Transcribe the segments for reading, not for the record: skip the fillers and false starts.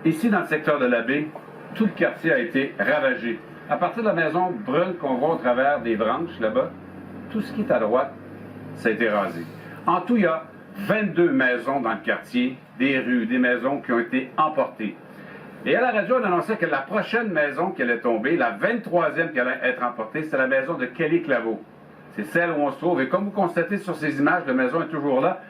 Ici, dans le secteur de la baie, tout le quartier a été ravagé. À partir de la maison brune qu'on voit au travers des branches là-bas, tout ce qui est à droite, ça a été rasé. En tout, il y a 22 maisons dans le quartier, des rues, des maisons qui ont été emportées. Et à la radio, on annonçait que la prochaine maison qui allait tomber, la 23e qui allait être emportée, c'est la maison de Kelly Claveau. C'est celle où on se trouve. Et comme vous constatez sur ces images, la maison est toujours là.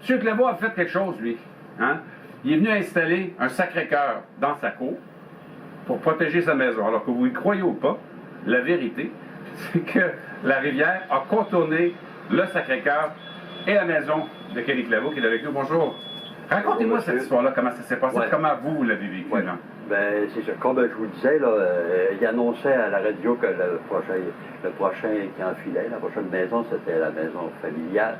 M. Claveau a fait quelque chose, lui. Hein? Il est venu installer un Sacré-Cœur dans sa cour pour protéger sa maison. Alors que vous y croyez ou pas, la vérité, c'est que la rivière a contourné le Sacré-Cœur et la maison de Kelly Claveau qui est avec nous. Bonjour. Racontez-moi cette histoire-là, comment ça s'est passé, comment vous l'avez vécu. Ouais. Là. Ben, c'est ça. Comme je vous disais, là, il annonçait à la radio que le prochain qui enfilait, la prochaine maison, c'était la maison familiale.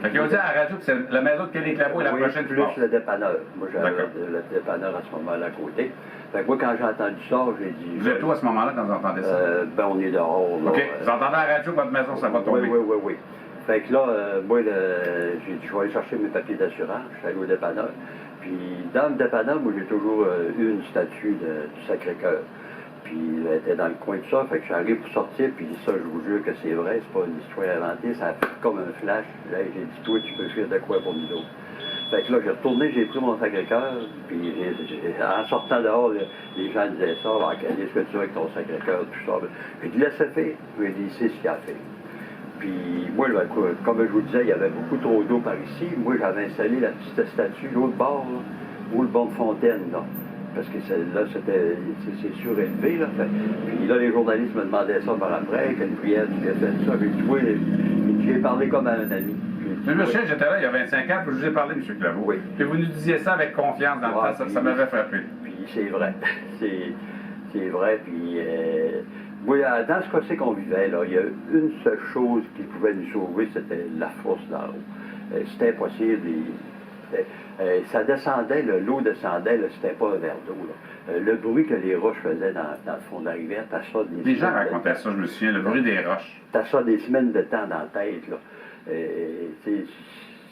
Fait qu'ils ont dit à la radio que c'est la maison de Kelly Claveau et la prochaine plus le dépanneur. Moi, j'avais le dépanneur à ce moment-là à côté. Fait que moi, quand j'ai entendu ça, j'ai dit... Vous êtes où à ce moment-là quand vous entendez ça? Ben, on est dehors. Là, OK. Vous entendez à la radio que votre maison, ça va tomber? Oui. Fait que là, moi, j'ai dit, je vais aller chercher mes papiers d'assurance. Je suis allé au dépanneur. Puis, dans le dépanneur, moi, j'ai toujours eu une statue du Sacré-Cœur. Puis, elle était dans le coin de ça. Fait que j'arrive pour sortir. Puis, ça, je vous jure que c'est vrai. C'est pas une histoire inventée. Ça a fait comme un flash. Là, j'ai dit, toi, tu peux faire de quoi pour nous autres? Fait que là, j'ai retourné, j'ai pris mon Sacré-Cœur. Puis, en sortant dehors, les gens disaient ça. Qu'est-ce que tu veux avec ton Sacré-Cœur? Tout ça. J'ai dit, laissez faire. J'ai dit, c'est ce qu'il a fait. Puis moi, là, comme je vous disais, il y avait beaucoup trop d'eau par ici. Moi, j'avais installé la petite statue, l'autre bord, là, où le bord de fontaine, là. Parce que là, c'est surélevé, là. Puis là, les journalistes me demandaient ça par après, quelle prière tu avais fait ça. J'ai dit, oui, j'ai parlé comme à un ami. Je me souviens, j'étais là il y a 25 ans, puis je vous ai parlé, M. Claveau. Oui. Puis vous nous disiez ça avec confiance dans le temps, ça m'avait frappé. Puis c'est vrai. c'est vrai, puis... Oui, dans ce cas-ci qu'on vivait, là, il y a une seule chose qui pouvait nous sauver, c'était la fosse d'en haut. C'était impossible. Ça descendait, l'eau descendait, c'était pas un verre d'eau. Le bruit que les roches faisaient dans le fond de la rivière, t'as ça des... Les gens racontaient ça, je me souviens, le bruit des roches. T'as ça des semaines de temps dans la tête, là.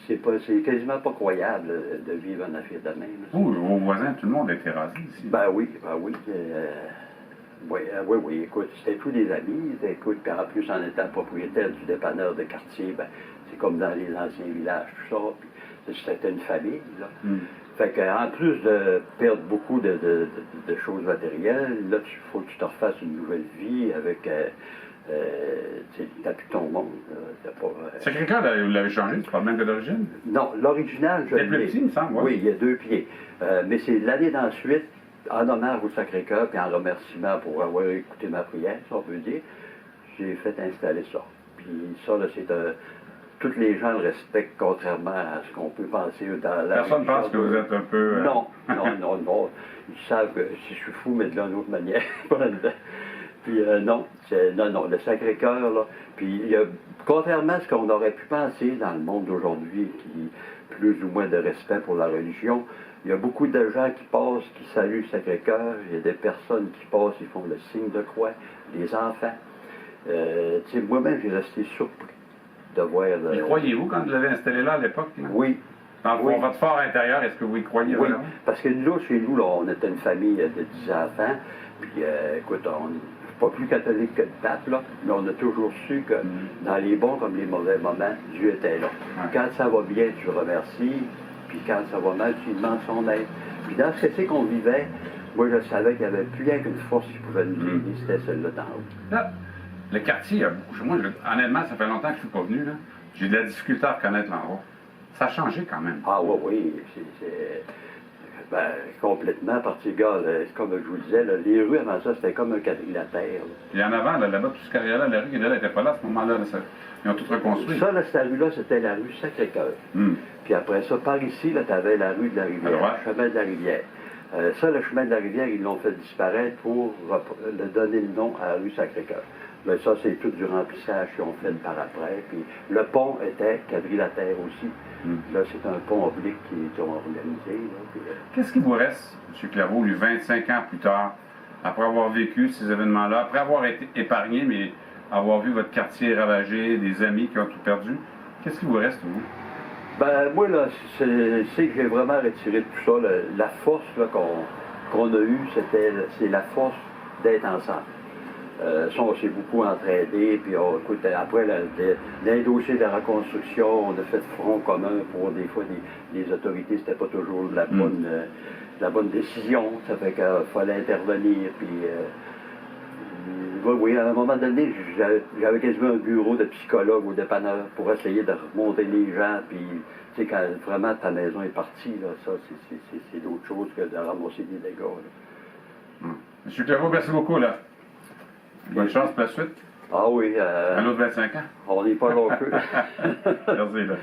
C'est quasiment pas croyable de vivre en affaire de même. Vous, vos voisins, tout le monde a été rasé ici. Ben oui. Oui, écoute, c'était tous des amis, écoute, puis en plus, en étant propriétaire du dépanneur de quartier, ben, c'est comme dans les anciens villages, tout ça, puis c'était une famille, là. Fait qu'en plus de perdre beaucoup de choses matérielles, là, il faut que tu te refasses une nouvelle vie avec, t'as plus ton monde, Sacré-Cœur, vous l'avez changé, tu parles même de l'origine? Non, l'original, je l'ai. C'est plus petit, il me semble, oui, il y a 2 pieds. Mais c'est l'année d'ensuite, en hommage au Sacré-Cœur, puis en remerciement pour avoir écouté ma prière, si on peut dire, j'ai fait installer ça. Puis ça, là, c'est tous les gens le respectent, contrairement à ce qu'on peut penser dans la... Personne ne pense que vous êtes un peu... Non. Ils savent que si je suis fou, mais de l'une autre manière. Puis non, le Sacré-Cœur, là. Puis contrairement à ce qu'on aurait pu penser dans le monde d'aujourd'hui, qui plus ou moins de respect pour la religion, il y a beaucoup de gens qui passent, qui saluent le Sacré-Cœur. Il y a des personnes qui passent, ils font le signe de croix, les enfants. Moi-même, j'ai resté surpris de voir... Y croyez-vous quand vous l'avez installé là à l'époque? Oui. Dans votre fort intérieur, est-ce que vous y croyez? Oui, parce que nous, chez nous, là, on était une famille de 10 enfants. Puis, écoute, on n'est pas plus catholique que le pape, là, mais on a toujours su que dans les bons comme les mauvais moments, Dieu était là. Quand ça va bien, tu le remercies. Puis quand ça va mal, tu lui demandes son aide. Puis dans ce que c'est qu'on vivait, moi je savais qu'il n'y avait plus rien qu'une force qui pouvait nous aider, c'était celle-là d'en haut. Là, le quartier, il y a beaucoup. Moi, honnêtement, ça fait longtemps que je ne suis pas venu. J'ai de la difficulté à reconnaître l'endroit. Ça a changé quand même. Ah oui, complètement. Parce que, gars, comme je vous disais, là, les rues avant ça, c'était comme un quadrilatère. Et en avant, là-bas, tout ce carrière-là, la rue qui n'était pas là à ce moment-là. Ils ont tout reconstruit. Ça, cette rue-là, c'était la rue Sacré-Cœur. Puis après ça, par ici, là, tu avais la rue de la Rivière, le chemin de la Rivière. Le chemin de la Rivière, ils l'ont fait disparaître pour donner le nom à la rue Sacré-Cœur. Mais ça, c'est tout du remplissage qu'ils ont fait par après. Puis le pont était quadrilatère aussi. Là, c'est un pont oblique qu'ils ont organisé. Qu'est-ce qui vous reste, M. Claveau, 25 ans plus tard, après avoir vécu ces événements-là, après avoir été épargné, mais avoir vu votre quartier ravagé, des amis qui ont tout perdu? Qu'est-ce qui vous reste, vous? Ben, moi, là, c'est que j'ai vraiment retiré de tout ça, la force là, qu'on a eue, c'est la force d'être ensemble. Ça, on s'est beaucoup entraînés, puis écoute, après, dans les dossiers de la reconstruction, on a fait front commun pour des fois, les autorités, c'était pas toujours la bonne décision, ça fait qu'il fallait intervenir, puis oui, à un moment donné, j'avais quasiment un bureau de psychologue ou de dépanneur pour essayer de remonter les gens, puis tu sais, quand vraiment ta maison est partie, là, ça, c'est d'autre chose que de ramasser des dégâts. Là. Monsieur Claveau, merci beaucoup, là. Bonne chance pour la suite. Ah oui. À l'autre 25 ans. On n'est pas longtemps. Merci, là.